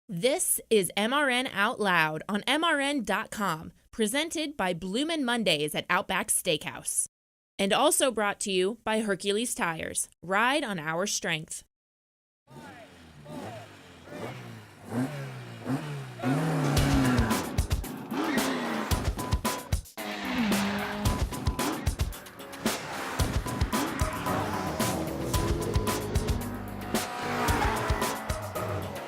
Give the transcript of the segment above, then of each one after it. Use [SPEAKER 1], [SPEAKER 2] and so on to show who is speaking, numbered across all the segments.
[SPEAKER 1] This is MRN Out Loud on MRN.com, presented by Bloomin' Mondays at Outback Steakhouse. And also brought to you by Hercules Tires. Ride on our strength.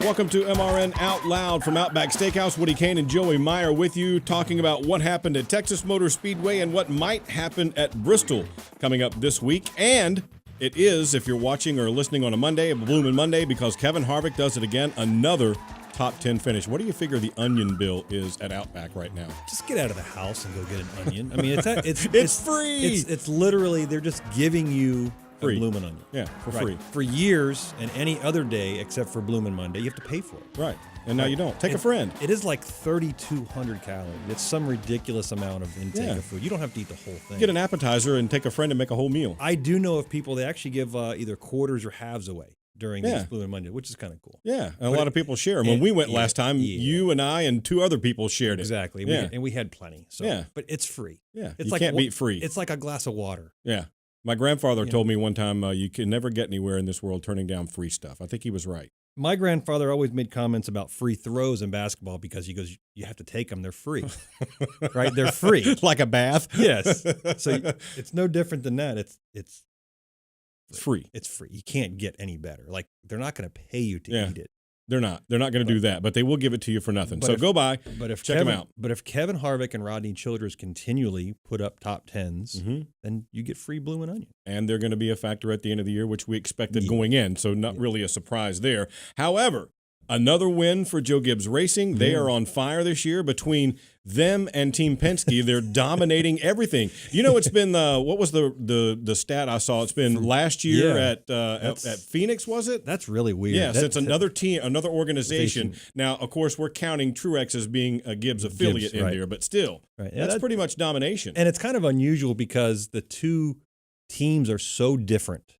[SPEAKER 2] Welcome to MRN Out Loud from Outback Steakhouse. Woody Cain and Joey Meier with you, talking about what happened at Texas Motor Speedway and what might happen at Bristol coming up this week. And it is, if you're watching or listening on a Monday, a Bloomin' Monday, because Kevin Harvick does it again, another top 10 finish. What do you figure the onion bill is at Outback right now?
[SPEAKER 3] Just get out of the house and go get an onion. I mean, it's
[SPEAKER 2] free.
[SPEAKER 3] It's literally, they're just giving you
[SPEAKER 2] free.
[SPEAKER 3] A Bloomin' Onion.
[SPEAKER 2] Yeah, for free.
[SPEAKER 3] For years and any other day except for Bloomin' Monday, you have to pay for it.
[SPEAKER 2] Right. And now you don't. Take a friend.
[SPEAKER 3] It is like 3,200 calories. It's some ridiculous amount of intake of food. You don't have to eat the whole thing.
[SPEAKER 2] Get an appetizer and take a friend and make a whole meal.
[SPEAKER 3] I do know of people, they actually give either quarters or halves away during these Bloomin' Monday, which is kind of cool.
[SPEAKER 2] Yeah, and a lot of people share them. When we went last time, you and I and two other people shared it.
[SPEAKER 3] Exactly. And we had plenty. So, but it's free.
[SPEAKER 2] Yeah,
[SPEAKER 3] it's
[SPEAKER 2] you can't beat free.
[SPEAKER 3] It's like a glass of water.
[SPEAKER 2] Yeah. My grandfather told me one time, you can never get anywhere in this world turning down free stuff. I think he was right.
[SPEAKER 3] My grandfather always made comments about free throws in basketball because he goes, you have to take them. They're free, right? They're free.
[SPEAKER 2] Like a bath?
[SPEAKER 3] Yes. So it's no different than that. It's
[SPEAKER 2] free.
[SPEAKER 3] It's free. You can't get any better. Like, they're not going to pay you to eat it.
[SPEAKER 2] They're not. They're not going to do that, but they will give it to you for nothing. So go by, check them out.
[SPEAKER 3] But if Kevin Harvick and Rodney Childers continually put up top tens, then you get free Bloomin' Onion.
[SPEAKER 2] And they're going to be a factor at the end of the year, which we expected going in, so not really a surprise there. However, another win for Joe Gibbs Racing. They are on fire this year. Between them and Team Penske, they're dominating everything. You know, it's been what was the stat I saw? It's been last year at Phoenix, was it?
[SPEAKER 3] That's really weird.
[SPEAKER 2] Yes, it's another team, another organization. Now, of course, we're counting Truex as being a Gibbs affiliate in there, but still, that's pretty much domination.
[SPEAKER 3] And it's kind of unusual because the two teams are so different,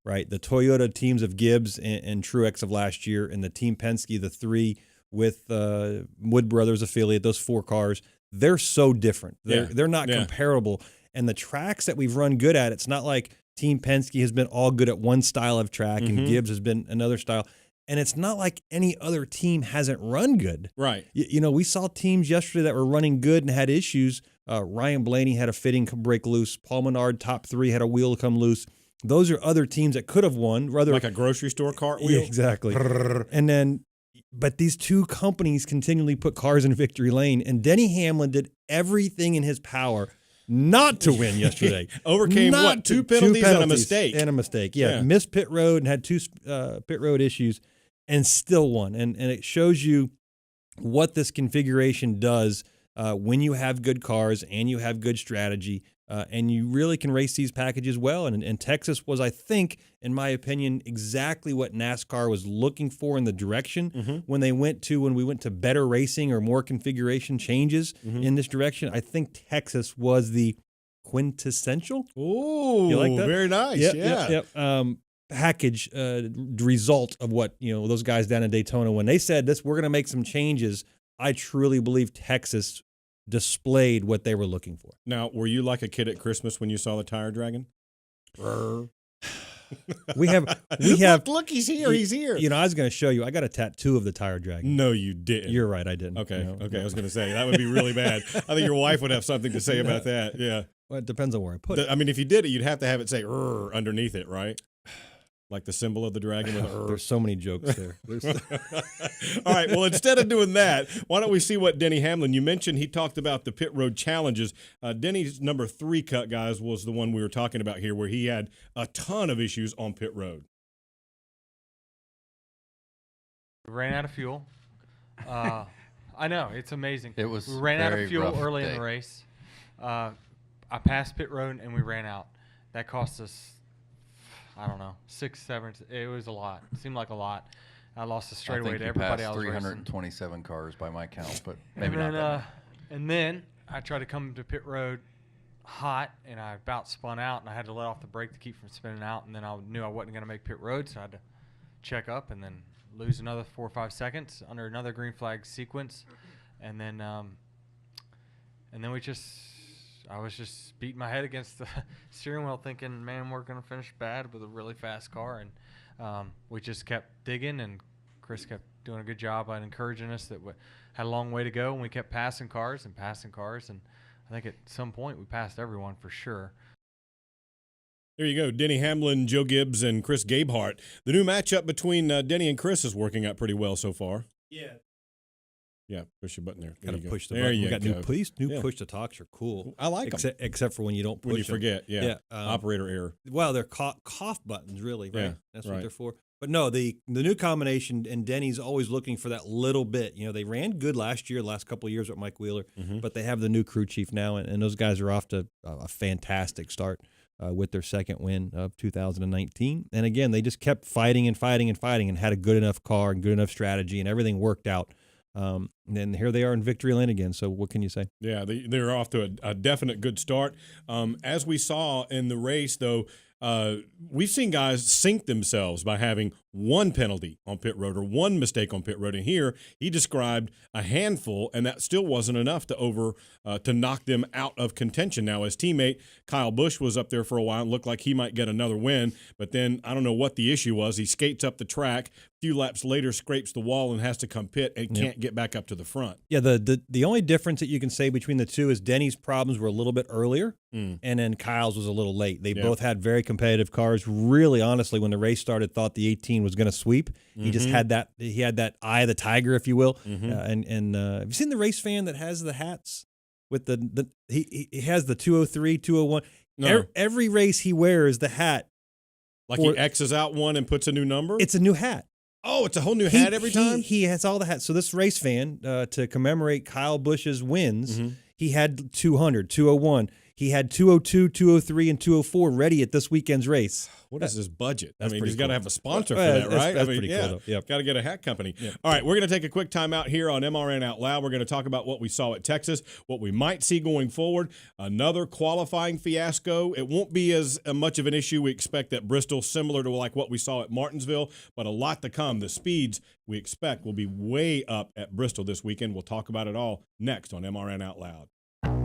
[SPEAKER 3] right? The Toyota teams of Gibbs and Truex of last year, and the Team Penske, the three with Wood Brothers affiliate, those four cars, they're so different. They're not comparable. And the tracks that we've run good at, it's not like Team Penske has been all good at one style of track and Gibbs has been another style. And it's not like any other team hasn't run good.
[SPEAKER 2] Right.
[SPEAKER 3] You know, we saw teams yesterday that were running good and had issues. Ryan Blaney had a fitting break loose. Paul Menard, top three, had a wheel come loose. Those are other teams that could have won.
[SPEAKER 2] Like a grocery store cart wheel?
[SPEAKER 3] Yeah, exactly. And then, but these two companies continually put cars in victory lane, and Denny Hamlin did everything in his power not to win yesterday.
[SPEAKER 2] Overcame two penalties and a mistake.
[SPEAKER 3] And a mistake, missed pit road and had two pit road issues and still won. And it shows you what this configuration does when you have good cars and you have good strategy and you really can race these packages well. And Texas was, I think, in my opinion, exactly what NASCAR was looking for in the direction when we went to better racing or more configuration changes in this direction. I think Texas was the quintessential.
[SPEAKER 2] Oh,
[SPEAKER 3] you like that?
[SPEAKER 2] Very nice.
[SPEAKER 3] Yep. Package result of what those guys down in Daytona, when they said this, we're going to make some changes. I truly believe Texas displayed what they were looking for.
[SPEAKER 2] Now, were you like a kid at Christmas when you saw the Tire Dragon?
[SPEAKER 3] we have.
[SPEAKER 2] Look, he's here. He's here.
[SPEAKER 3] I was going to show you. I got a tattoo of the Tire Dragon.
[SPEAKER 2] No, you didn't.
[SPEAKER 3] You're right. I didn't.
[SPEAKER 2] Okay. Okay. I was going to say that would be really bad. I think your wife would have something to say about that. Yeah.
[SPEAKER 3] Well, it depends on where I put it.
[SPEAKER 2] I mean, if you did it, you'd have to have it say underneath it, right? Like the symbol of the dragon with
[SPEAKER 3] There's so many jokes there.
[SPEAKER 2] All right, well, instead of doing that, why don't we see what Denny Hamlin, you mentioned he talked about the pit road challenges. Denny's number 3 cut, guys, was the one we were talking about here where he had a ton of issues on pit road.
[SPEAKER 4] Ran out of fuel. I know, it's amazing.
[SPEAKER 5] It was
[SPEAKER 4] we ran out of fuel early
[SPEAKER 5] day.
[SPEAKER 4] in the race. I passed pit road and we ran out. That cost us, I don't know, 6, 7. It was a lot. It seemed like a lot. I lost the straightaway to everybody else.
[SPEAKER 5] 327 cars by my count, but maybe not that much.
[SPEAKER 4] And then I tried to come to pit road hot, and I about spun out, and I had to let off the brake to keep from spinning out. And then I knew I wasn't going to make pit road, so I had to check up and then lose another 4 or 5 seconds under another green flag sequence, and then I was just beating my head against the steering wheel, thinking, man, we're gonna finish bad with a really fast car, and we just kept digging, and Chris kept doing a good job at encouraging us that we had a long way to go, and we kept passing cars, and I think at some point we passed everyone for sure.
[SPEAKER 2] There you go. Denny Hamlin, Joe Gibbs, and Chris Gabehart. The new matchup between Denny and Chris is working out pretty well so far.
[SPEAKER 3] Yeah.
[SPEAKER 2] Yeah, push your button there.
[SPEAKER 3] Got to push the
[SPEAKER 2] there
[SPEAKER 3] button.
[SPEAKER 2] You
[SPEAKER 3] we got
[SPEAKER 2] go.
[SPEAKER 3] new push to talks are cool.
[SPEAKER 2] I like them.
[SPEAKER 3] Except for when you don't push
[SPEAKER 2] when you
[SPEAKER 3] them.
[SPEAKER 2] forget. Yeah. Operator error.
[SPEAKER 3] Well, they're cough buttons, really, right?
[SPEAKER 2] Yeah,
[SPEAKER 3] That's
[SPEAKER 2] right.
[SPEAKER 3] what they're for. But no, the new combination, and Denny's always looking for that little bit. You know, they ran good last couple of years with Mike Wheeler, but they have the new crew chief now, and those guys are off to a fantastic start with their second win of 2019. And again, they just kept fighting and had a good enough car and good enough strategy, and everything worked out. And then here they are in victory lane again. So what can you say?
[SPEAKER 2] Yeah, they're off to a definite good start. As we saw in the race, though, we've seen guys sink themselves by having one penalty on pit road or one mistake on pit road. And here he described a handful, and that still wasn't enough to knock them out of contention. Now, his teammate Kyle Busch was up there for a while and looked like he might get another win, but then I don't know what the issue was. He skates up the track, a few laps later scrapes the wall and has to come pit and can't get back up to the front.
[SPEAKER 3] Yeah, the only difference that you can say between the two is Denny's problems were a little bit earlier, and then Kyle's was a little late. They both had very competitive cars. Really, honestly, when the race started, thought the 18 was going to sweep. He just had that. He had that eye of the tiger, if you will. And have you seen the race fan that has the hats with he has the 203, 201.
[SPEAKER 2] No.
[SPEAKER 3] Every race he wears the hat.
[SPEAKER 2] Like he X's out one and puts a new number?
[SPEAKER 3] It's a new hat.
[SPEAKER 2] Oh, it's a whole new hat every time?
[SPEAKER 3] He has all the hats. So this race fan, to commemorate Kyle Busch's wins, he had 200, 201. He had 202, 203, and 204 ready at this weekend's race.
[SPEAKER 2] What is his budget?
[SPEAKER 3] That's
[SPEAKER 2] he's
[SPEAKER 3] pretty
[SPEAKER 2] got to
[SPEAKER 3] cool.
[SPEAKER 2] have a sponsor for that, right?
[SPEAKER 3] That's pretty cool, though. Yep.
[SPEAKER 2] Got to get a hat company.
[SPEAKER 3] Yep.
[SPEAKER 2] All right, we're going to take a quick time out here on MRN Out Loud. We're going to talk about what we saw at Texas, what we might see going forward, another qualifying fiasco. It won't be as much of an issue we expect at Bristol, similar to like what we saw at Martinsville, but a lot to come. The speeds we expect will be way up at Bristol this weekend. We'll talk about it all next on MRN Out Loud.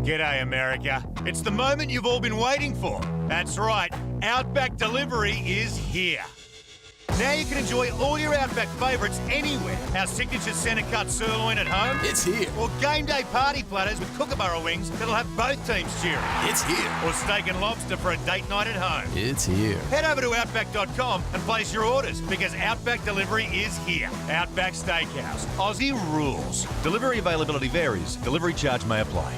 [SPEAKER 6] G'day, America. It's the moment you've all been waiting for. That's right, Outback Delivery is here. Now you can enjoy all your Outback favourites anywhere. Our signature centre cut sirloin at home.
[SPEAKER 7] It's here.
[SPEAKER 6] Or game day party platters with Kookaburra wings that'll have both teams cheering.
[SPEAKER 7] It's here.
[SPEAKER 6] Or steak and lobster for a date night at home.
[SPEAKER 7] It's here.
[SPEAKER 6] Head over to Outback.com and place your orders because Outback Delivery is here. Outback Steakhouse. Aussie rules. Delivery availability varies. Delivery charge may apply.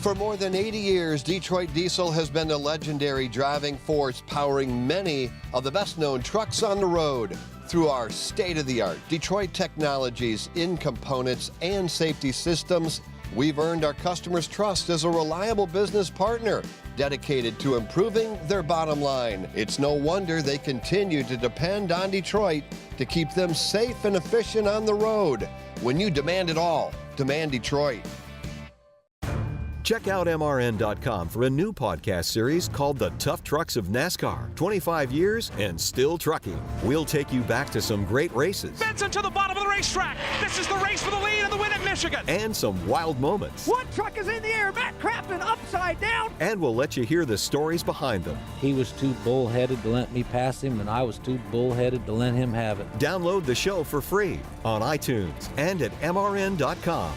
[SPEAKER 8] For more than 80 years, Detroit Diesel has been the legendary driving force powering many of the best-known trucks on the road. Through our state-of-the-art Detroit technologies in components and safety systems, we've earned our customers' trust as a reliable business partner dedicated to improving their bottom line. It's no wonder they continue to depend on Detroit to keep them safe and efficient on the road. When you demand it all, demand Detroit.
[SPEAKER 9] Check out MRN.com for a new podcast series called The Tough Trucks of NASCAR. 25 years and still trucking. We'll take you back to some great races.
[SPEAKER 10] Benson to the bottom of the racetrack. This is the race for the lead and the win at Michigan.
[SPEAKER 9] And some wild moments.
[SPEAKER 10] One truck is in the air. Matt Crafton upside down.
[SPEAKER 9] And we'll let you hear the stories behind them.
[SPEAKER 11] He was too bullheaded to let me pass him, and I was too bullheaded to let him have it.
[SPEAKER 9] Download the show for free on iTunes and at MRN.com.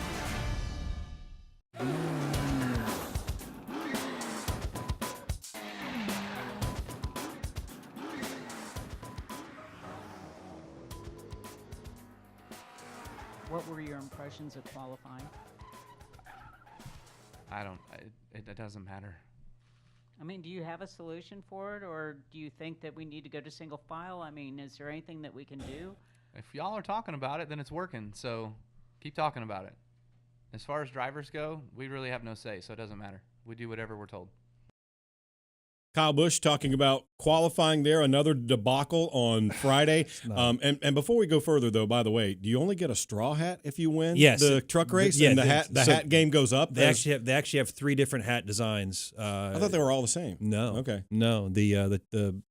[SPEAKER 12] What were your impressions of qualifying?
[SPEAKER 4] It doesn't matter.
[SPEAKER 12] I mean, do you have a solution for it, or do you think that we need to go to single file? I mean, is there anything that we can do?
[SPEAKER 4] If y'all are talking about it, then it's working, so keep talking about it. As far as drivers go, we really have no say, so it doesn't matter. We do whatever we're told.
[SPEAKER 2] Kyle Busch talking about qualifying there, another debacle on Friday. And before we go further, though, by the way, do you only get a straw hat if you win the truck race? And the hat game goes up?
[SPEAKER 3] They actually have three different hat designs.
[SPEAKER 2] I thought they were all the same.
[SPEAKER 3] No.
[SPEAKER 2] Okay.
[SPEAKER 3] No. The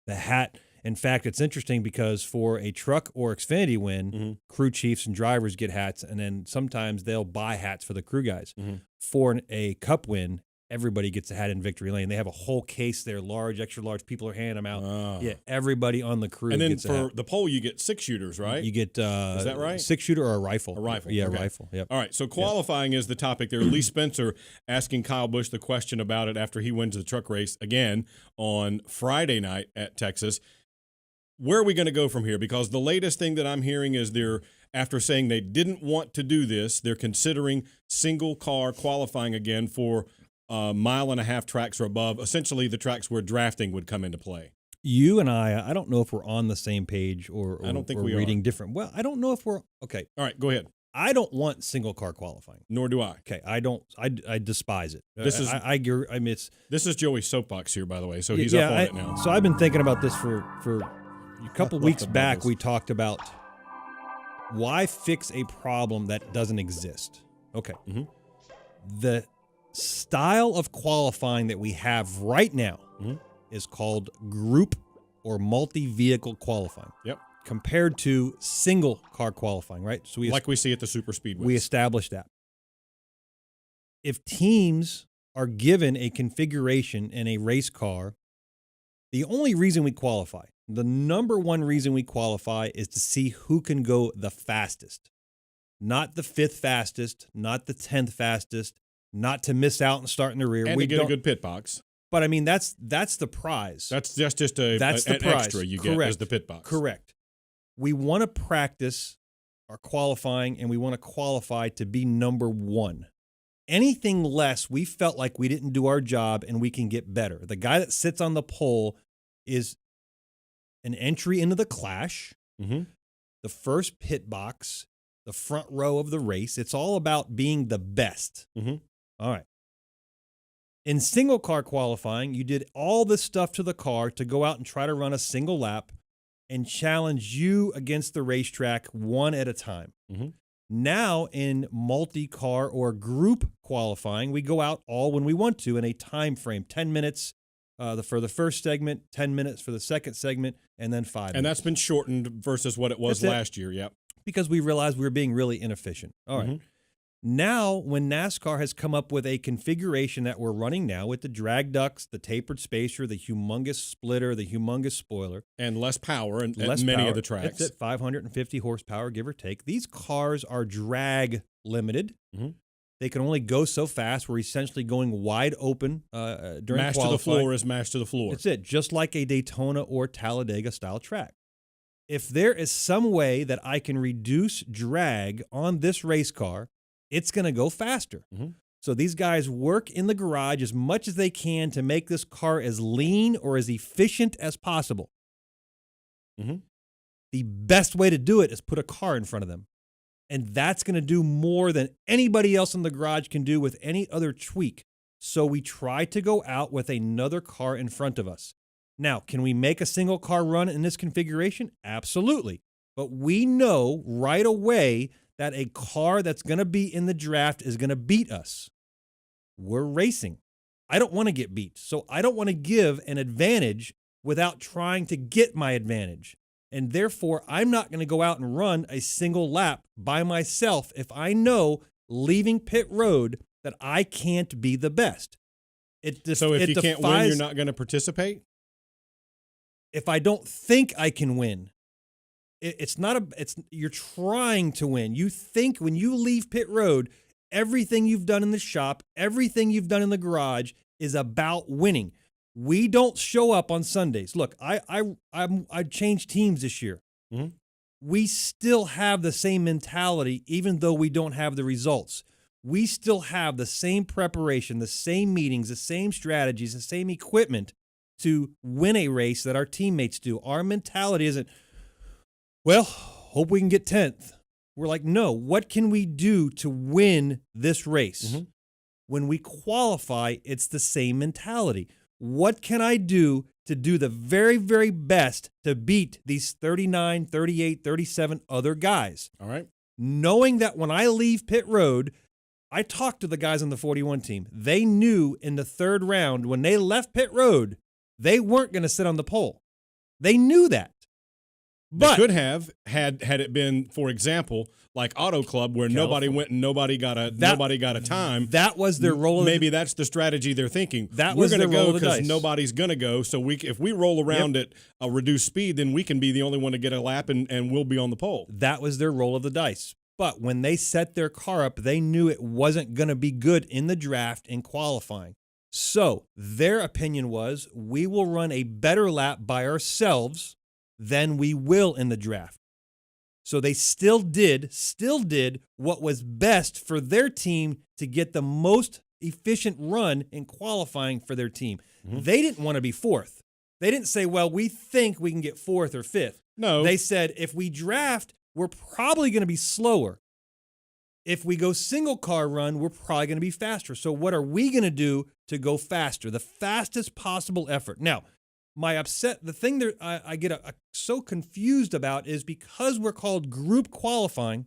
[SPEAKER 3] hat In fact, it's interesting because for a truck or Xfinity win, crew chiefs and drivers get hats, and then sometimes they'll buy hats for the crew guys. For a Cup win, everybody gets a hat in victory lane. They have a whole case there, large, extra large. People are handing them out. Yeah, everybody on the crew.
[SPEAKER 2] And then
[SPEAKER 3] gets a hat.
[SPEAKER 2] for the pole, you get 6 shooters, right?
[SPEAKER 3] You get
[SPEAKER 2] is that right?
[SPEAKER 3] 6 shooter or a rifle.
[SPEAKER 2] A rifle.
[SPEAKER 3] Yeah,
[SPEAKER 2] okay.
[SPEAKER 3] rifle. Yep.
[SPEAKER 2] All right. So qualifying is the topic there. Lee Spencer asking Kyle Busch the question about it after he wins the truck race again on Friday night at Texas. Where are we going to go from here? Because the latest thing that I'm hearing is after saying they didn't want to do this, they're considering single car qualifying again for 1.5 mile tracks or above, essentially the tracks where drafting would come into play.
[SPEAKER 3] You and I don't know if we're on the same page or
[SPEAKER 2] I don't think
[SPEAKER 3] we're
[SPEAKER 2] we
[SPEAKER 3] reading
[SPEAKER 2] are.
[SPEAKER 3] different. Well, I don't know if we're okay.
[SPEAKER 2] All right, go ahead.
[SPEAKER 3] I don't want single car qualifying.
[SPEAKER 2] Nor do I.
[SPEAKER 3] Okay, I don't. I despise it.
[SPEAKER 2] This is.
[SPEAKER 3] I mean, it's.
[SPEAKER 2] This is Joey's soapbox here, by the way. So he's up on it now.
[SPEAKER 3] So I've been thinking about this for a couple weeks back. We talked about why fix a problem that doesn't exist. Okay. The style of qualifying that we have right now is called group or multi-vehicle qualifying.
[SPEAKER 2] Yep.
[SPEAKER 3] Compared to single car qualifying, right? So
[SPEAKER 2] we see at the super speedways.
[SPEAKER 3] We established that. If teams are given a configuration in a race car, the only reason we qualify, the number one reason we qualify is to see who can go the fastest. Not the 5th fastest, not the 10th fastest, not to miss out and start in the rear.
[SPEAKER 2] And we get a good pit box.
[SPEAKER 3] But I mean, that's the prize.
[SPEAKER 2] That's just an
[SPEAKER 3] prize.
[SPEAKER 2] extra you get as the pit box.
[SPEAKER 3] Correct. We want to practice our qualifying, and we want to qualify to be number one. Anything less, we felt like we didn't do our job and we can get better. The guy that sits on the pole is an entry into the clash, the first pit box, the front row of the race. It's all about being the best. All right. In single car qualifying, you did all this stuff to the car to go out and try to run a single lap and challenge you against the racetrack one at a time. Now in multi-car or group qualifying, we go out all when we want to in a time frame, 10 minutes for the first segment, 10 minutes for the second segment, and then 5 minutes.
[SPEAKER 2] And that's been shortened versus what it was last year, yep.
[SPEAKER 3] Because we realized we were being really inefficient. All right. Now, when NASCAR has come up with a configuration that we're running now with the drag ducts, the tapered spacer, the humongous splitter, the humongous spoiler.
[SPEAKER 2] And less power at many of the tracks.
[SPEAKER 3] It's at 550 horsepower, give or take. These cars are drag limited. They can only go so fast. We're essentially going wide open during
[SPEAKER 2] mash
[SPEAKER 3] qualifying.
[SPEAKER 2] To the floor is mash to the floor.
[SPEAKER 3] That's it, just like a Daytona or Talladega style track. If there is some way that I can reduce drag on this race car, it's going to go faster. So these guys work in the garage as much as they can to make this car as lean or as efficient as possible. The best way to do it is put a car in front of them. And that's going to do more than anybody else in the garage can do with any other tweak. So we try to go out with another car in front of us. Now, can we make a single car run in this configuration? Absolutely. But we know right away that a car that's going to be in the draft is going to beat us. We're racing. I don't want to get beat. So I don't want to give an advantage without trying to get my advantage. And therefore, I'm not going to go out and run a single lap by myself if I know leaving pit road that I can't be the best.
[SPEAKER 2] So if you can't win, you're not going to participate?
[SPEAKER 3] If I don't think I can win, you're trying to win. You think when you leave pit road, everything you've done in the shop, everything you've done in the garage is about winning. We don't show up on Sundays. Look, I changed teams this year. We still have the same mentality, even though we don't have the results. We still have the same preparation, the same meetings, the same strategies, the same equipment to win a race that our teammates do. Our mentality isn't, well, hope we can get 10th. We're like, no, what can we do to win this race? When we qualify, it's the same mentality. What can I do to do the very, very best to beat these 39, 38, 37 other guys?
[SPEAKER 2] All right.
[SPEAKER 3] Knowing that when I leave pit road, I talked to the guys on the 41 team. They knew in the third round, when they left pit road, they weren't going to sit on the pole. They knew that.
[SPEAKER 2] But they could have had it been, for example, like Auto Club, where nobody went and nobody got a time.
[SPEAKER 3] That was their role.
[SPEAKER 2] Maybe that's the strategy they're thinking.
[SPEAKER 3] We're going to go
[SPEAKER 2] because nobody's going to go. So if we roll around at a reduced speed, then we can be the only one to get a lap, and we'll be on the pole.
[SPEAKER 3] That was their roll of the dice. But when they set their car up, they knew it wasn't going to be good in the draft and qualifying. So their opinion was, we will run a better lap by ourselves than we will in the draft. So they still did what was best for their team to get the most efficient run in qualifying for their team. Mm-hmm. They didn't want to be fourth. They didn't say, well, we think we can get fourth or fifth.
[SPEAKER 2] No.
[SPEAKER 3] They said, if we draft, we're probably going to be slower. If we go single car run, we're probably going to be faster. So what are we going to do to go faster? The fastest possible effort. Now, the thing that I get so confused about is because we're called group qualifying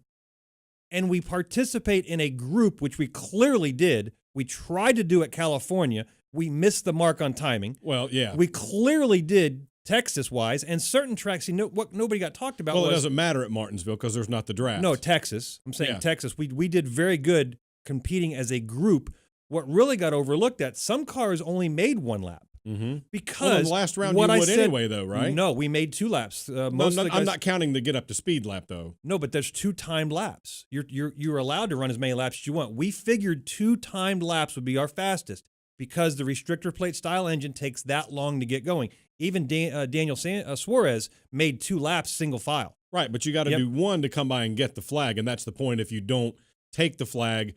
[SPEAKER 3] and we participate in a group, which we clearly did. We tried to do at California. We missed the mark on timing.
[SPEAKER 2] Well, yeah.
[SPEAKER 3] We clearly did Texas-wise, and certain tracks, what nobody got talked about
[SPEAKER 2] it doesn't matter at Martinsville because there's not the draft.
[SPEAKER 3] No, Texas. I'm saying Texas. We did very good competing as a group. What really got overlooked at, some cars only made one lap.
[SPEAKER 2] Mm-hmm.
[SPEAKER 3] Because
[SPEAKER 2] in the last round you would anyway, though, right?
[SPEAKER 3] No, we made 2 laps.
[SPEAKER 2] I'm not counting the get up to speed lap, though.
[SPEAKER 3] No, but there's 2 timed laps. You're allowed to run as many laps as you want. We figured 2 timed laps would be our fastest because the restrictor plate style engine takes that long to get going. Even Daniel Suarez made 2 laps single file.
[SPEAKER 2] Right, but you got to do 1 to come by and get the flag, and that's the point. If you don't take the flag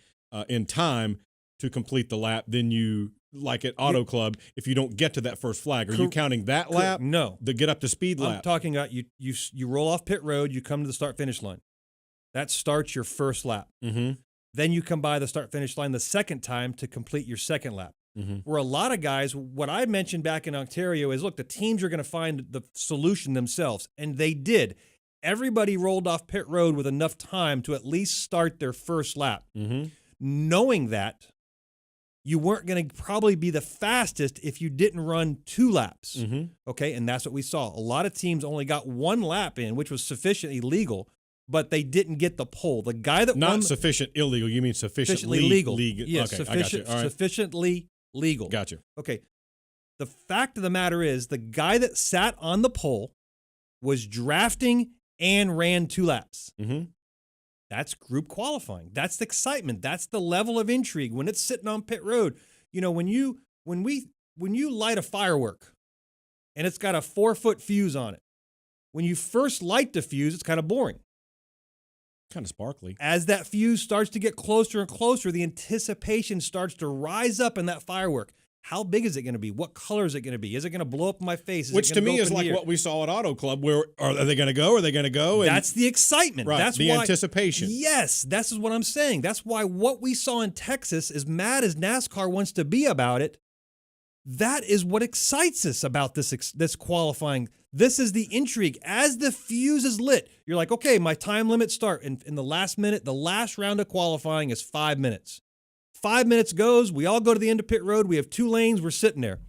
[SPEAKER 2] in time to complete the lap, then you, like at Auto Club, if you don't get to that first flag, are you counting that lap?
[SPEAKER 3] No.
[SPEAKER 2] The get up to speed lap?
[SPEAKER 3] I'm talking about you roll off pit road, you come to the start-finish line. That starts your first lap.
[SPEAKER 2] Mm-hmm.
[SPEAKER 3] Then you come by the start-finish line the second time to complete your second lap.
[SPEAKER 2] Mm-hmm.
[SPEAKER 3] Where a lot of guys, what I mentioned back in Ontario is, look, the teams are going to find the solution themselves, and they did. Everybody rolled off pit road with enough time to at least start their first lap.
[SPEAKER 2] Mm-hmm.
[SPEAKER 3] Knowing that, you weren't going to probably be the fastest if you didn't run 2 laps.
[SPEAKER 2] Mm-hmm.
[SPEAKER 3] Okay, and that's what we saw. A lot of teams only got 1 lap in, which was sufficiently legal, but they didn't get the pole. The guy that
[SPEAKER 2] Not sufficient illegal, you mean sufficiently
[SPEAKER 3] legal.
[SPEAKER 2] Okay,
[SPEAKER 3] Yes,
[SPEAKER 2] I got you. All right.
[SPEAKER 3] Sufficiently legal.
[SPEAKER 2] Gotcha.
[SPEAKER 3] Okay. The fact of the matter is, the guy that sat on the pole was drafting and ran 2 laps.
[SPEAKER 2] Mm-hmm.
[SPEAKER 3] That's group qualifying. That's the excitement. That's the level of intrigue when it's sitting on pit road. You know, when you light a firework and it's got a 4-foot fuse on it, when you first light the fuse, it's kind of boring.
[SPEAKER 2] Kind of sparkly.
[SPEAKER 3] As that fuse starts to get closer and closer, the anticipation starts to rise up in that firework. How big is it going to be? What color is it going to be? Is it going to blow up in my face?
[SPEAKER 2] Which to me is like what we saw at Auto Club, where are they going to go? Are they going to go? And
[SPEAKER 3] that's the excitement.
[SPEAKER 2] Right,
[SPEAKER 3] that's
[SPEAKER 2] the
[SPEAKER 3] why,
[SPEAKER 2] anticipation.
[SPEAKER 3] Yes, that's what I'm saying. That's why what we saw in Texas, as mad as NASCAR wants to be about it, that is what excites us about this qualifying. This is the intrigue. As the fuse is lit, you're like, okay, my time limit start. In the last minute, the last round of qualifying is 5 minutes. 5 minutes goes, we all go to the end of pit road, we have 2 lanes, we're sitting there.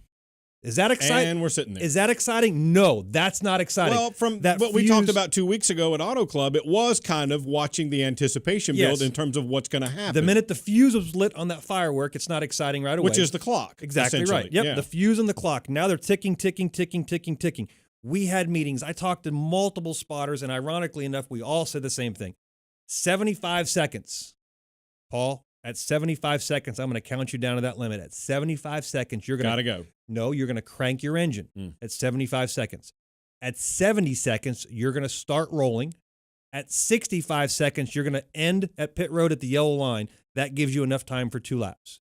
[SPEAKER 3] Is that exciting?
[SPEAKER 2] And we're sitting there.
[SPEAKER 3] Is that exciting? No, that's not exciting.
[SPEAKER 2] Well, from what we talked about 2 weeks ago at Auto Club, it was kind of watching the anticipation build in terms of what's going to happen.
[SPEAKER 3] The minute the fuse was lit on that firework, it's not exciting right away.
[SPEAKER 2] Which is the clock.
[SPEAKER 3] Exactly right. Yep, the fuse and the clock. Now they're ticking, ticking, ticking, ticking, ticking. We had meetings. I talked to multiple spotters, and ironically enough, we all said the same thing. 75 seconds. Paul, at 75 seconds, I'm going to count you down to that limit. At 75 seconds, you're going
[SPEAKER 2] to go.
[SPEAKER 3] No, you're going to crank your engine at 75 seconds. At 70 seconds, you're going to start rolling. At 65 seconds, you're going to end at pit road at the yellow line. That gives you enough time for 2 laps.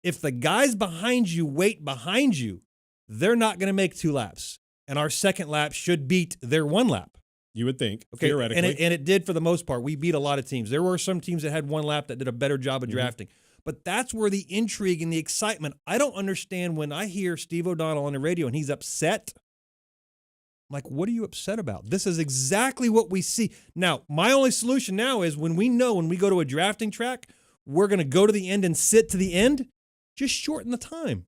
[SPEAKER 3] If the guys behind you wait behind you, they're not going to make 2 laps. And our second lap should beat their 1 lap.
[SPEAKER 2] You would think, theoretically.
[SPEAKER 3] And it did for the most part. We beat a lot of teams. There were some teams that had 1 lap that did a better job of drafting. But that's where the intrigue and the excitement, I don't understand when I hear Steve O'Donnell on the radio and he's upset. I'm like, what are you upset about? This is exactly what we see. Now, my only solution now is when we go to a drafting track, we're going to go to the end and sit to the end, just shorten the time.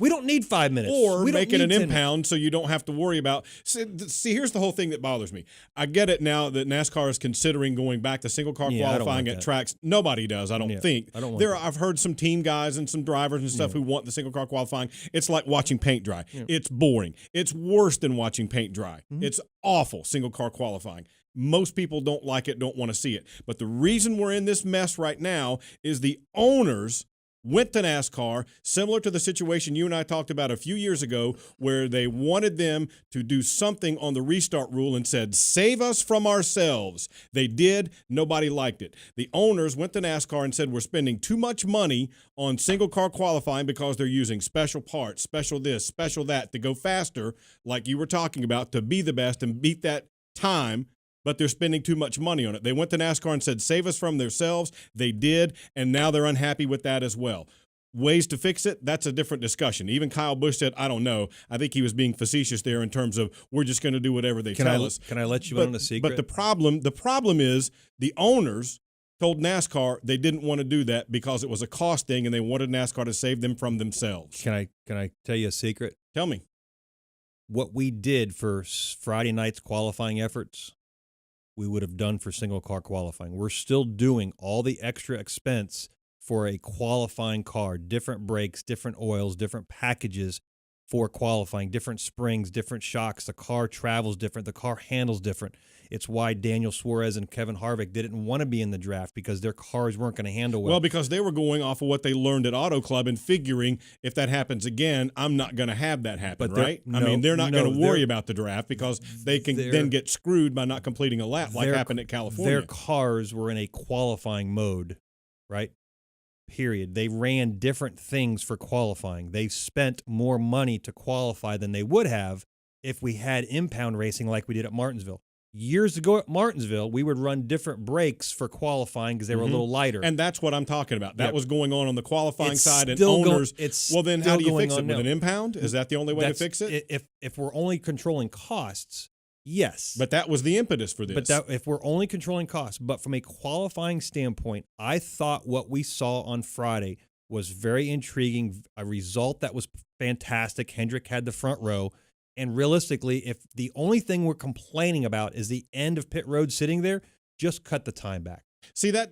[SPEAKER 3] We don't need 5 minutes.
[SPEAKER 2] Or
[SPEAKER 3] we don't
[SPEAKER 2] make it
[SPEAKER 3] need
[SPEAKER 2] an
[SPEAKER 3] 10
[SPEAKER 2] impound so you don't have to worry about. See, here's the whole thing that bothers me. I get it now that NASCAR is considering going back to single car qualifying at tracks. Nobody does, I don't think.
[SPEAKER 3] I don't want
[SPEAKER 2] I've heard some team guys and some drivers and stuff who want the single car qualifying. It's like watching paint dry. It's boring. It's worse than watching paint dry. It's awful, single car qualifying. Most people don't like it, don't want to see it. But the reason we're in this mess right now is the owners went to NASCAR, similar to the situation you and I talked about a few years ago, where they wanted them to do something on the restart rule and said, save us from ourselves. They did. Nobody liked it. The owners went to NASCAR and said, we're spending too much money on single car qualifying because they're using special parts, special this, special that, to go faster, like you were talking about, to be the best and beat that time. But they're spending too much money on it. They went to NASCAR and said, save us from themselves. They did, and now they're unhappy with that as well. Ways to fix it, that's a different discussion. Even Kyle Busch said, I don't know. I think he was being facetious there in terms of we're just going to do whatever they tell us.
[SPEAKER 3] Can I let you in on a secret?
[SPEAKER 2] But the problem is the owners told NASCAR they didn't want to do that because it was a cost thing, and they wanted NASCAR to save them from themselves.
[SPEAKER 3] Can I tell you a secret?
[SPEAKER 2] Tell me.
[SPEAKER 3] What we did for Friday night's qualifying efforts, we would have done for single car qualifying. We're still doing all the extra expense for a qualifying car, different brakes, different oils, different packages for qualifying, different springs, different shocks. The car travels different. The car handles different. It's why Daniel Suarez and Kevin Harvick didn't want to be in the draft, because their cars weren't going to handle well.
[SPEAKER 2] Well, because they were going off of what they learned at Auto Club and figuring if that happens again, I'm not going to have that happen, right? I mean, they're not going to worry about the draft because they can then get screwed by not completing a lap like happened at California.
[SPEAKER 3] Their cars were in a qualifying mode, right? Period. They ran different things for qualifying. They spent more money to qualify than they would have if we had impound racing like we did at Martinsville. Years ago at Martinsville, we would run different brakes for qualifying because they were a little lighter.
[SPEAKER 2] And that's what I'm talking about. That was going on the qualifying side, and
[SPEAKER 3] still
[SPEAKER 2] owners.
[SPEAKER 3] Well,
[SPEAKER 2] then how do you fix it? With an impound? Is that the only way to fix it?
[SPEAKER 3] If we're only controlling costs, yes.
[SPEAKER 2] But that was the impetus for this.
[SPEAKER 3] But if we're only controlling costs, but from a qualifying standpoint, I thought what we saw on Friday was very intriguing, a result that was fantastic. Hendrick had the front row. And realistically, if the only thing we're complaining about is the end of pit road sitting there, just cut the time back.
[SPEAKER 2] See, that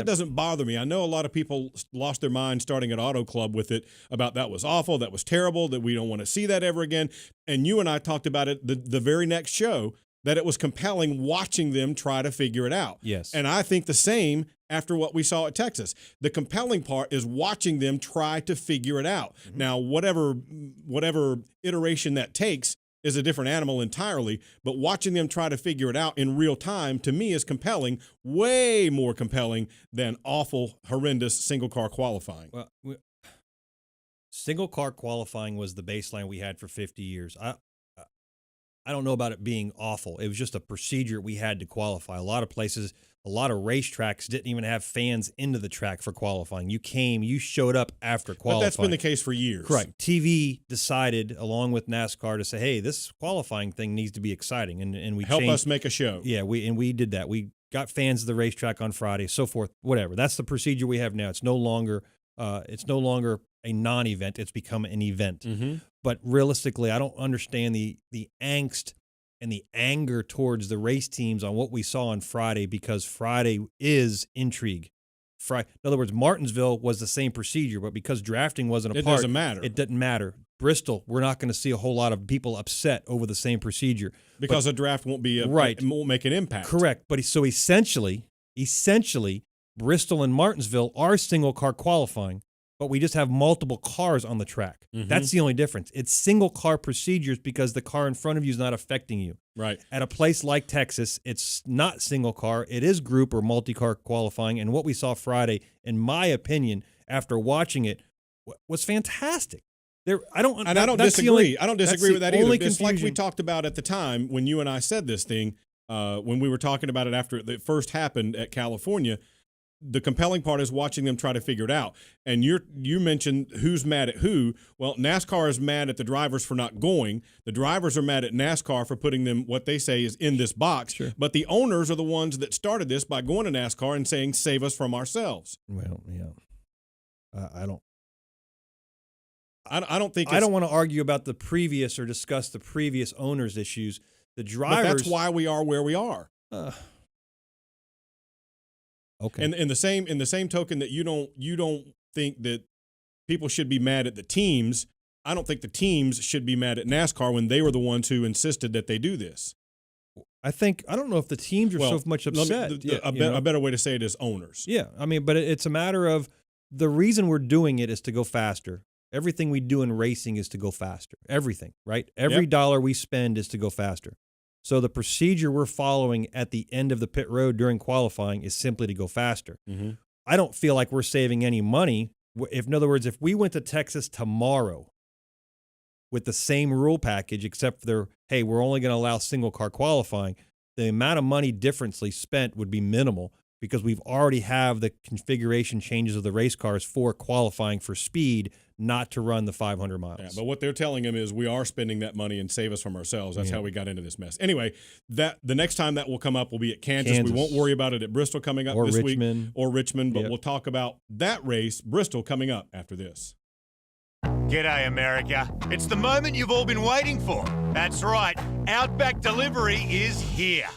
[SPEAKER 2] doesn't bother me. I know a lot of people lost their mind starting at Auto Club with it about that was awful, that was terrible, that we don't want to see that ever again. And you and I talked about it the very next show, that it was compelling watching them try to figure it out.
[SPEAKER 3] Yes.
[SPEAKER 2] And I think the same after what we saw at Texas. The compelling part is watching them try to figure it out. Mm-hmm. Now, whatever iteration that takes is a different animal entirely, but watching them try to figure it out in real time, to me, is compelling, way more compelling than awful, horrendous single-car qualifying.
[SPEAKER 3] Well, single-car qualifying was the baseline we had for 50 years. I don't know about it being awful. It was just a procedure we had to qualify. A lot of places, a lot of racetracks didn't even have fans into the track for qualifying. You showed up after qualifying.
[SPEAKER 2] But that's been the case for years.
[SPEAKER 3] Correct. TV decided, along with NASCAR, to say, hey, this qualifying thing needs to be exciting. And we
[SPEAKER 2] help us make a show.
[SPEAKER 3] Yeah, we did that. We got fans of the racetrack on Friday, so forth, whatever. That's the procedure we have now. It's no longer a non-event. It's become an event.
[SPEAKER 2] Mm-hmm.
[SPEAKER 3] But realistically, I don't understand the angst and the anger towards the race teams on what we saw on Friday, because Friday is intrigue. In other words, Martinsville was the same procedure, but because drafting wasn't a part,
[SPEAKER 2] doesn't matter.
[SPEAKER 3] It doesn't matter. Bristol, we're not going to see a whole lot of people upset over the same procedure
[SPEAKER 2] because a draft won't be
[SPEAKER 3] right.
[SPEAKER 2] It won't make an impact.
[SPEAKER 3] Correct. But so essentially, Bristol and Martinsville are single car qualifying, but we just have multiple cars on the track.
[SPEAKER 2] Mm-hmm.
[SPEAKER 3] That's the only difference. It's single car procedures because the car in front of you is not affecting you.
[SPEAKER 2] Right.
[SPEAKER 3] At a place like Texas, it's not single car. It is group or multi-car qualifying. And what we saw Friday, in my opinion, after watching it, was fantastic. I don't disagree.
[SPEAKER 2] I don't disagree with that either. It's like we talked about at the time when you and I said this thing, when we were talking about it after it first happened at California. The compelling part is watching them try to figure it out. And you mentioned who's mad at who. Well, NASCAR is mad at the drivers for not going. The drivers are mad at NASCAR for putting them, what they say is in this box.
[SPEAKER 3] Sure.
[SPEAKER 2] But the owners are the ones that started this by going to NASCAR and saying, save us from ourselves.
[SPEAKER 3] Well, yeah.
[SPEAKER 2] I don't think
[SPEAKER 3] I don't want to argue about the previous or discuss the previous owner's issues. The drivers.
[SPEAKER 2] But that's why we are where we are.
[SPEAKER 3] Okay.
[SPEAKER 2] And in the same token that you don't think that people should be mad at the teams, I don't think the teams should be mad at NASCAR when they were the ones who insisted that they do this.
[SPEAKER 3] I don't know if the teams are so much upset.
[SPEAKER 2] A better way to say it is owners.
[SPEAKER 3] Yeah, I mean, but it's a matter of the reason we're doing it is to go faster. Everything we do in racing is to go faster. Everything, right? Every dollar we spend is to go faster. So the procedure we're following at the end of the pit road during qualifying is simply to go faster.
[SPEAKER 2] Mm-hmm.
[SPEAKER 3] I don't feel like we're saving any money. In other words, if we went to Texas tomorrow with the same rule package, except for we're only going to allow single car qualifying, the amount of money differently spent would be minimal because we've already have the configuration changes of the race cars for qualifying for speed, not to run the 500 miles.
[SPEAKER 2] Yeah, but what they're telling him is we are spending that money and save us from ourselves. That's how we got into this mess. Anyway, the next time that will come up will be at Kansas. We won't worry about it at Bristol coming up this week. Or Richmond, but we'll talk about that race, Bristol, coming up after this.
[SPEAKER 6] G'day, America. It's the moment you've all been waiting for. That's right, Outback Delivery is here.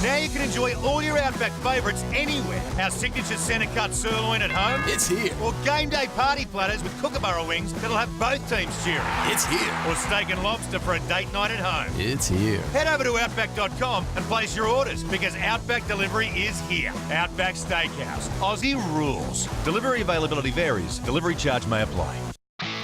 [SPEAKER 6] Now you can enjoy all your Outback favourites anywhere. Our signature centre cut sirloin at home.
[SPEAKER 7] It's here.
[SPEAKER 6] Or game day party platters with kookaburra wings that'll have both teams cheering.
[SPEAKER 7] It's here.
[SPEAKER 6] Or steak and lobster for a date night at home.
[SPEAKER 7] It's here.
[SPEAKER 6] Head over to Outback.com and place your orders because Outback Delivery is here. Outback Steakhouse. Aussie rules.
[SPEAKER 13] Delivery availability varies. Delivery charge may apply.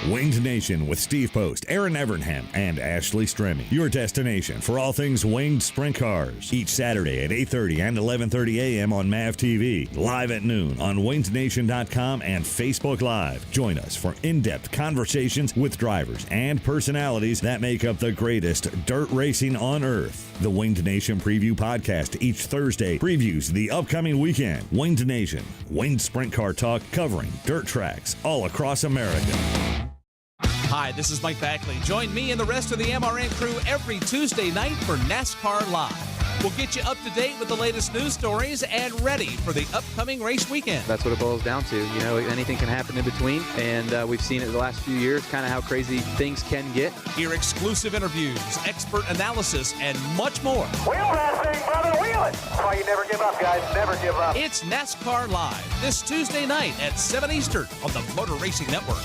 [SPEAKER 14] Winged Nation with Steve Post, Aaron Evernham, and Ashley Stremme. Your destination for all things winged sprint cars. Each Saturday at 8:30 and 11:30 a.m. on MAV TV. Live at noon on wingednation.com and Facebook Live. Join us for in-depth conversations with drivers and personalities that make up the greatest dirt racing on earth. The Winged Nation Preview Podcast each Thursday previews the upcoming weekend. Winged Nation, winged sprint car talk covering dirt tracks all across America.
[SPEAKER 10] Hi, this is Mike Backley. Join me and the rest of the MRN crew every Tuesday night for NASCAR Live. We'll get you up to date with the latest news stories and ready for the upcoming race weekend.
[SPEAKER 15] That's what it boils down to. You know, anything can happen in between, and we've seen it the last few years, kind of how crazy things can get.
[SPEAKER 10] Hear exclusive interviews, expert analysis, and much more.
[SPEAKER 16] Wheel that thing, brother, wheel it! That's why you never give up, guys. Never give up.
[SPEAKER 10] It's NASCAR Live this Tuesday night at 7 Eastern on the Motor Racing Network.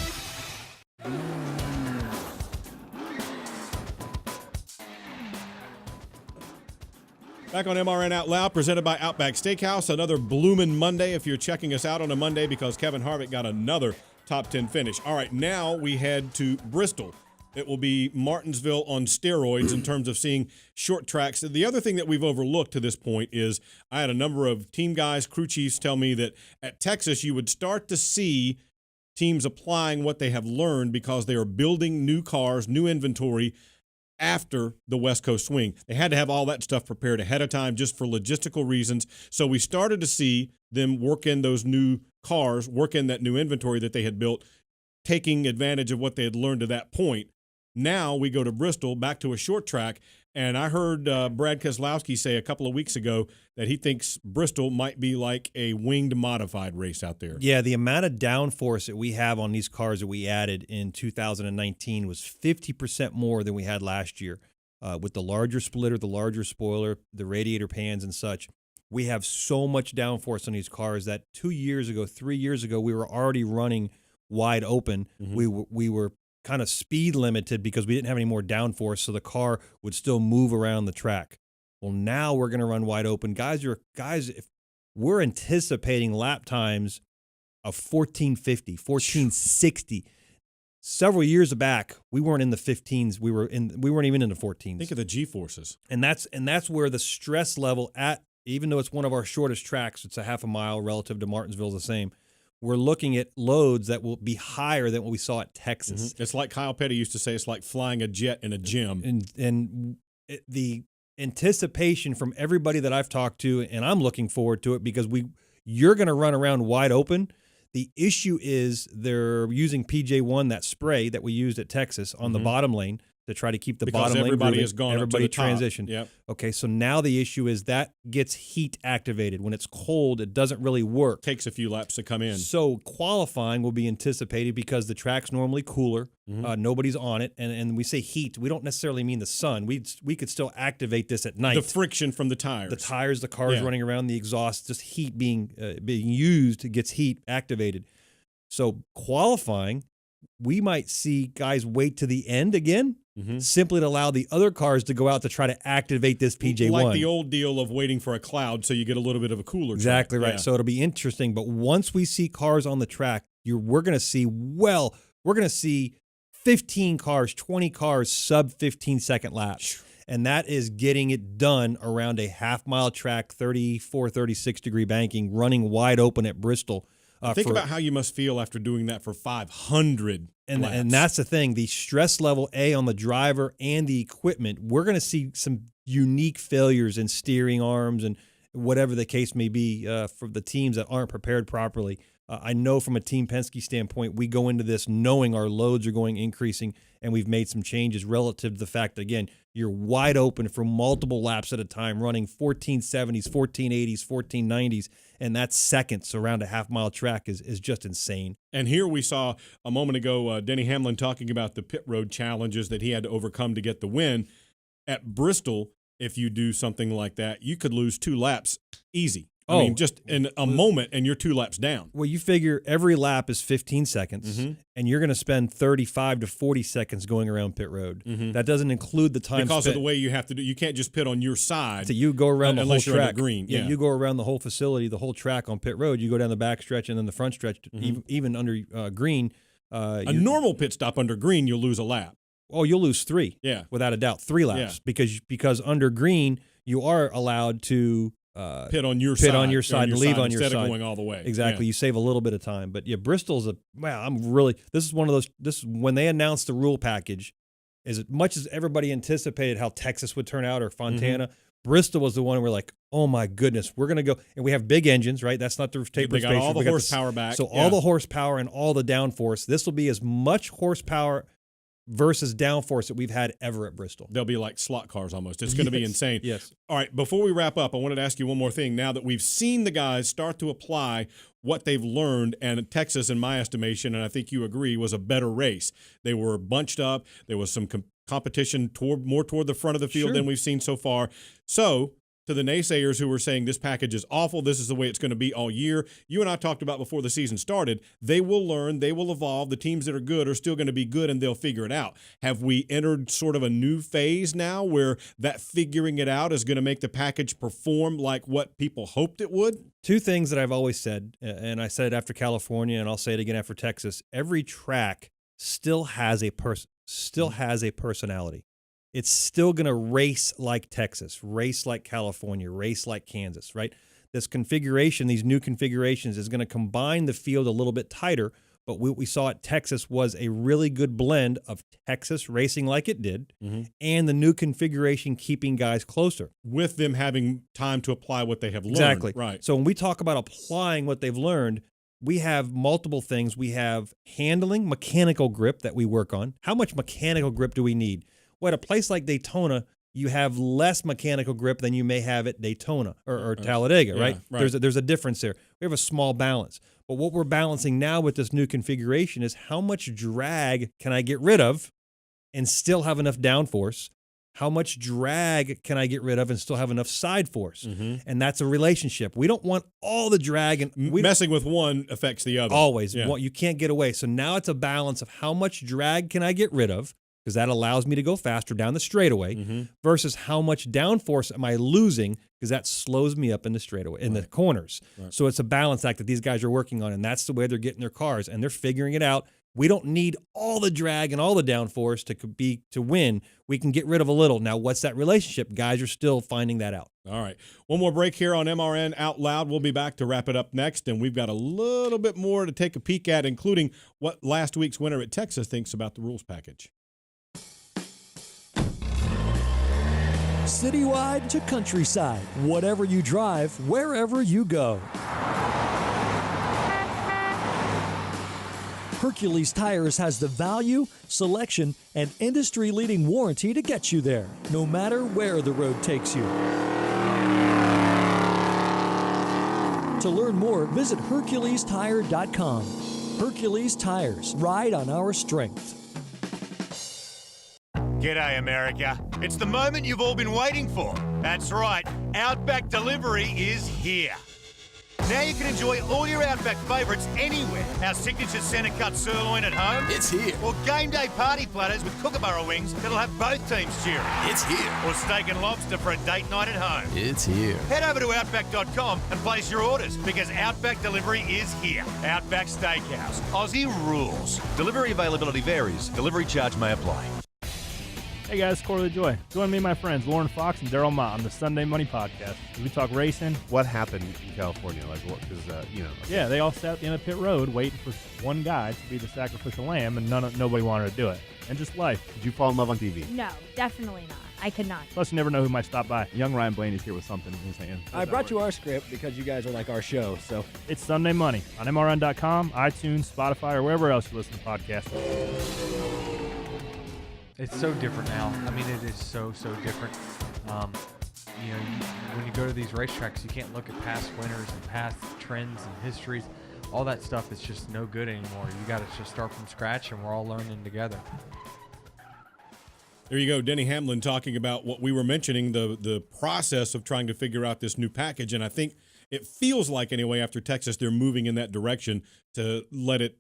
[SPEAKER 2] Back on MRN Out Loud, presented by Outback Steakhouse. Another bloomin' Monday if you're checking us out on a Monday because Kevin Harvick got another top 10 finish. All right, now we head to Bristol. It will be Martinsville on steroids in terms of seeing short tracks. The other thing that we've overlooked to this point is I had a number of team guys, crew chiefs tell me that at Texas you would start to see teams applying what they have learned because they are building new cars, new inventory after the West Coast swing. They had to have all that stuff prepared ahead of time just for logistical reasons. So we started to see them work in those new cars, work in that new inventory that they had built, taking advantage of what they had learned to that point. Now we go to Bristol, back to a short track, and I heard Brad Keselowski say a couple of weeks ago that he thinks Bristol might be like a winged modified race out there.
[SPEAKER 3] Yeah, the amount of downforce that we have on these cars that we added in 2019 was 50% more than we had last year. With the larger splitter, the larger spoiler, the radiator pans and such, we have so much downforce on these cars that 2 years ago, 3 years ago, we were already running wide open.
[SPEAKER 2] Mm-hmm.
[SPEAKER 3] We were kind of speed limited because we didn't have any more downforce, so the car would still move around the track. Well, now we're going to run wide open. Guys, if we're anticipating lap times of 1450, 1460. Several years back, we weren't in the 15s. We weren't even in the 14s.
[SPEAKER 2] Think of the G-forces.
[SPEAKER 3] And that's where the stress level at, even though it's one of our shortest tracks, it's a half a mile relative to Martinsville, the same. We're looking at loads that will be higher than what we saw at Texas.
[SPEAKER 2] Mm-hmm. It's like Kyle Petty used to say, it's like flying a jet in a gym.
[SPEAKER 3] And the anticipation from everybody that I've talked to, and I'm looking forward to it because you're going to run around wide open. The issue is they're using PJ1, that spray that we used at Texas, on the bottom lane. to try to keep the
[SPEAKER 2] because
[SPEAKER 3] bottom lane
[SPEAKER 2] everybody
[SPEAKER 3] grooving.
[SPEAKER 2] has gone
[SPEAKER 3] Everybody
[SPEAKER 2] up to the top.
[SPEAKER 3] transitioned.
[SPEAKER 2] Yep.
[SPEAKER 3] Okay, so now the issue is that gets heat activated. When it's cold, it doesn't really work.
[SPEAKER 2] Takes a few laps to come in.
[SPEAKER 3] So qualifying will be anticipated because the track's normally cooler. Nobody's on it, and we say heat. We don't necessarily mean the sun. We could still activate this at night.
[SPEAKER 2] The friction from the tires.
[SPEAKER 3] The tires, the cars running around, the exhaust, just heat being used gets heat activated. So qualifying, we might see guys wait to the end again, simply to allow the other cars to go out to try to activate this PJ1.
[SPEAKER 2] Like the old deal of waiting for a cloud so you get a little bit of a cooler track.
[SPEAKER 3] Exactly right.
[SPEAKER 2] Yeah.
[SPEAKER 3] So it'll be interesting. But once we see cars on the track, we're going to see 15 cars, 20 cars, sub 15-second laps. And that is getting it done around a half-mile track, 34, 36-degree banking, running wide open at Bristol.
[SPEAKER 2] Think about how you must feel after doing that for 500 laps.
[SPEAKER 3] And that's the thing. The stress level, on the driver and the equipment, we're going to see some unique failures in steering arms and whatever the case may be for the teams that aren't prepared properly. I know from a Team Penske standpoint, we go into this knowing our loads are going increasing, and we've made some changes relative to the fact that, again, you're wide open for multiple laps at a time, running 1470s, 1480s, 1490s, and that's seconds around a half-mile track is just insane.
[SPEAKER 2] And here we saw a moment ago Denny Hamlin talking about the pit road challenges that he had to overcome to get the win. At Bristol, if you do something like that, you could lose 2 laps easy. I mean, just in a moment, and you're 2 laps down.
[SPEAKER 3] Well, you figure every lap is 15 seconds, and you're going to spend 35 to 40 seconds going around pit road. That doesn't include the time
[SPEAKER 2] because
[SPEAKER 3] spent.
[SPEAKER 2] of the way you have to do. You can't just pit on your side.
[SPEAKER 3] So you go around the whole
[SPEAKER 2] unless you're
[SPEAKER 3] track.
[SPEAKER 2] on the green. Yeah,
[SPEAKER 3] you go around the whole facility, the whole track on pit road. You go down the back stretch and then the front stretch, even under green.
[SPEAKER 2] A normal pit stop under green, you'll lose a lap.
[SPEAKER 3] Oh, you'll lose 3.
[SPEAKER 2] Yeah,
[SPEAKER 3] without a doubt, 3 laps because under green you are allowed to.
[SPEAKER 2] Pit on your
[SPEAKER 3] side
[SPEAKER 2] and
[SPEAKER 3] leave on your side
[SPEAKER 2] instead of going all the way.
[SPEAKER 3] Exactly,
[SPEAKER 2] Yeah.
[SPEAKER 3] you save a little bit of time. But yeah, Bristol's this is one of those. This when they announced the rule package, as much as everybody anticipated how Texas would turn out or Fontana, Bristol was the one we're like, oh my goodness, we're gonna go, and we have big engines, right? That's not the taper
[SPEAKER 2] They got
[SPEAKER 3] spacer.
[SPEAKER 2] all the horsepower back.
[SPEAKER 3] So all the horsepower and all the downforce. This will be as much horsepower versus downforce that we've had ever at Bristol.
[SPEAKER 2] They'll be like slot cars almost. It's going to be insane.
[SPEAKER 3] Yes.
[SPEAKER 2] All right, before we wrap up, I wanted to ask you one more thing. Now that we've seen the guys start to apply what they've learned, and Texas, in my estimation, and I think you agree, was a better race. They were bunched up. There was some competition more toward the front of the field than we've seen so far. So, to the naysayers who were saying this package is awful, this is the way it's going to be all year, you and I talked about before the season started, they will learn, they will evolve. The teams that are good are still going to be good, and they'll figure it out. Have we entered sort of a new phase now where that figuring it out is going to make the package perform like what people hoped it would?
[SPEAKER 3] 2 things that I've always said, and I said it after California, and I'll say it again after Texas. Every track still has a personality. It's still going to race like Texas, race like California, race like Kansas, right? This configuration, these new configurations, is going to combine the field a little bit tighter. But what we saw at Texas was a really good blend of Texas racing like it did and the new configuration keeping guys closer.
[SPEAKER 2] With them having time to apply what they have learned.
[SPEAKER 3] Exactly.
[SPEAKER 2] Right.
[SPEAKER 3] So when we talk about applying what they've learned, we have multiple things. We have handling, mechanical grip that we work on. How much mechanical grip do we need? Well, at a place like Daytona, you have less mechanical grip than you may have at Daytona or Talladega, right? There's a difference there. We have a small balance. But what we're balancing now with this new configuration is how much drag can I get rid of and still have enough downforce? How much drag can I get rid of and still have enough side force? And that's a relationship. We don't want all the drag. And
[SPEAKER 2] messing with one affects the other.
[SPEAKER 3] Always.
[SPEAKER 2] Yeah.
[SPEAKER 3] You can't get away. So now it's a balance of how much drag can I get rid of, because that allows me to go faster down the straightaway, versus how much downforce am I losing, because that slows me up in the straightaway, in the corners. So it's a balance act that these guys are working on, and that's the way they're getting their cars, and they're figuring it out. We don't need all the drag and all the downforce to win. We can get rid of a little. Now, what's that relationship? Guys are still finding that out.
[SPEAKER 2] All right. One more break here on MRN Out Loud. We'll be back to wrap it up next, and we've got a little bit more to take a peek at, including what last week's winner at Texas thinks about the rules package.
[SPEAKER 7] Citywide to countryside, whatever you drive, wherever you go. Hercules Tires has the value, selection, and industry-leading warranty to get you there, no matter where the road takes you. To learn more, visit HerculesTire.com. Hercules Tires, ride on our strength.
[SPEAKER 6] G'day, America. It's the moment you've all been waiting for. That's right, Outback Delivery is here. Now you can enjoy all your Outback favourites anywhere. Our signature centre cut sirloin at home.
[SPEAKER 17] It's here.
[SPEAKER 6] Or game day party platters with Kookaburra wings that'll have both teams cheering.
[SPEAKER 17] It's here.
[SPEAKER 6] Or steak and lobster for a date night at home.
[SPEAKER 17] It's here.
[SPEAKER 6] Head over to Outback.com and place your orders because Outback Delivery is here. Outback Steakhouse. Aussie rules.
[SPEAKER 13] Delivery availability varies. Delivery charge may apply.
[SPEAKER 18] Hey guys, Corley Joy. Join me and my friends Lauren Fox and Daryl Mott on the Sunday Money Podcast. We talk racing.
[SPEAKER 19] What happened in California? Like what? Because
[SPEAKER 18] Yeah, they all sat at the end of pit road waiting for one guy to be the sacrificial lamb, and nobody wanted to do it. And just life.
[SPEAKER 19] Did you fall in love on TV?
[SPEAKER 20] No, definitely not. I could not.
[SPEAKER 18] Plus, you never know who might stop by.
[SPEAKER 19] Young Ryan Blaney's here with something in his hand.
[SPEAKER 21] I brought you our script because you guys are like our show. So
[SPEAKER 18] it's Sunday Money on MRN.com, iTunes, Spotify, or wherever else you listen to podcasts.
[SPEAKER 4] It's so different now. I mean, it is so different. When you go to these racetracks, you can't look at past winners and past trends and histories. All that stuff is just no good anymore. You got to just start from scratch, and we're all learning together.
[SPEAKER 2] There you go, Denny Hamlin talking about what we were mentioning, the process of trying to figure out this new package. And I think it feels like, anyway, after Texas, they're moving in that direction to let it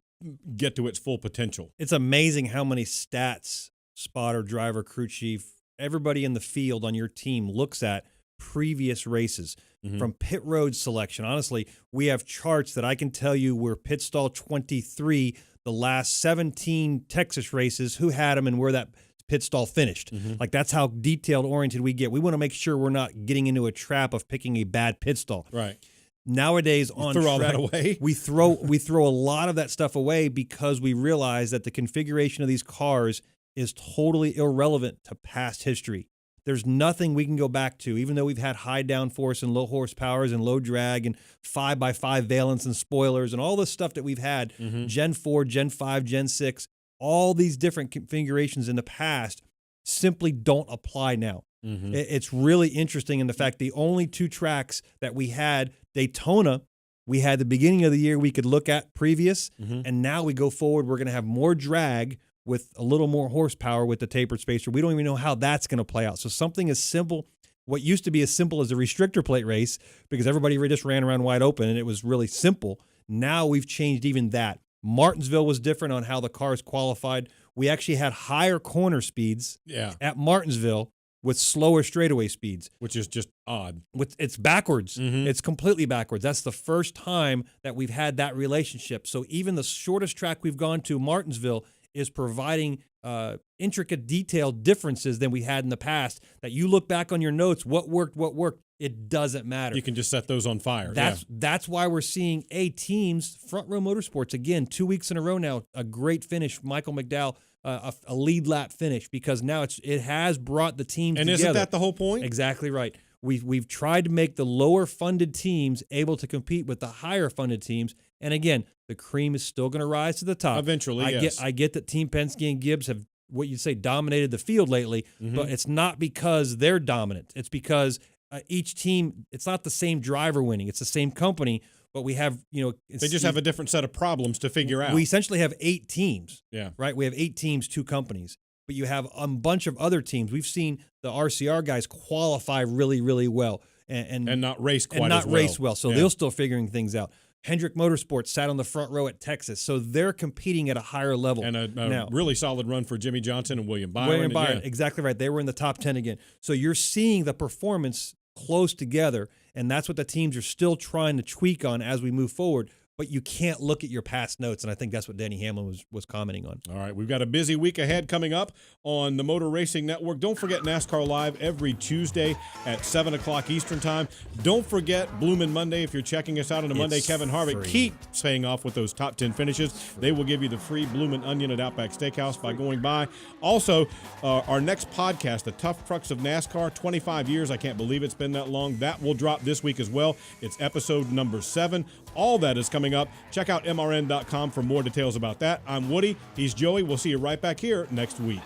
[SPEAKER 2] get to its full potential.
[SPEAKER 3] It's amazing how many stats spotter, driver, crew chief, everybody in the field on your team looks at previous races from pit road selection. Honestly, we have charts that I can tell you were pit stall 23, the last 17 Texas races, who had them and where that pit stall finished. Like, that's how detailed oriented we get. We want to make sure we're not getting into a trap of picking a bad pit stall.
[SPEAKER 2] Right.
[SPEAKER 3] Nowadays on
[SPEAKER 2] throw
[SPEAKER 3] track,
[SPEAKER 2] all that away.
[SPEAKER 3] we throw a lot of that stuff away because we realize that the configuration of these cars is totally irrelevant to past history. There's nothing we can go back to, even though we've had high downforce and low horsepowers and low drag and 5x5 valence and spoilers and all this stuff that we've had, Gen 4, Gen 5, Gen 6, all these different configurations in the past simply don't apply now. It's really interesting in the fact the only two tracks that we had, Daytona, we had the beginning of the year we could look at previous, and now we go forward, we're going to have more drag with a little more horsepower with the tapered spacer. We don't even know how that's going to play out. So something as simple, what used to be as simple as a restrictor plate race, because everybody just ran around wide open and it was really simple. Now we've changed even that. Martinsville was different on how the cars qualified. We actually had higher corner speeds at Martinsville with slower straightaway speeds.
[SPEAKER 2] Which is just odd.
[SPEAKER 3] It's backwards. It's completely backwards. That's the first time that we've had that relationship. So even the shortest track we've gone to, Martinsville, is providing intricate, detailed differences than we had in the past. That you look back on your notes, what worked, it doesn't matter.
[SPEAKER 2] You can just set those on fire.
[SPEAKER 3] That's why we're seeing teams, Front Row Motorsports, again, 2 weeks in a row now, a great finish. Michael McDowell, a lead lap finish, because now it has brought the team together.
[SPEAKER 2] And isn't that the whole point?
[SPEAKER 3] Exactly right. We've tried to make the lower funded teams able to compete with the higher funded teams. And again, the cream is still going to rise to the top.
[SPEAKER 2] Eventually,
[SPEAKER 3] I get that Team Penske and Gibbs have, what you'd say, dominated the field lately, but it's not because they're dominant. It's because each team, it's not the same driver winning. It's the same company, but we have,
[SPEAKER 2] they just have a different set of problems to figure out.
[SPEAKER 3] We essentially have 8 teams.
[SPEAKER 2] Yeah.
[SPEAKER 3] Right? We have 8 teams, 2 companies. But you have a bunch of other teams. We've seen the RCR guys qualify really, really well. And
[SPEAKER 2] not race quite
[SPEAKER 3] and not
[SPEAKER 2] as well.
[SPEAKER 3] race well. So they're still figuring things out. Hendrick Motorsports sat on the front row at Texas, so they're competing at a higher level.
[SPEAKER 2] And a really solid run for Jimmy Johnson and William Byron.
[SPEAKER 3] William Byron, exactly right. They were in the top 10 again. So you're seeing the performance close together, and that's what the teams are still trying to tweak on as we move forward. But you can't look at your past notes, and I think that's what Denny Hamlin was commenting on.
[SPEAKER 2] All right, we've got a busy week ahead coming up on the Motor Racing Network. Don't forget NASCAR Live every Tuesday at 7 o'clock Eastern Time. Don't forget Bloomin' Monday. If you're checking us out on a Monday, Kevin Harvick, keep staying off with those top 10 finishes. They will give you the free Bloomin' Onion at Outback Steakhouse by going by. Also, our next podcast, The Tough Trucks of NASCAR, 25 years. I can't believe it's been that long. That will drop this week as well. It's episode number 7. All that is coming coming up. Check out MRN.com for more details about that. I'm Woody. He's Joey. We'll see you right back here next week.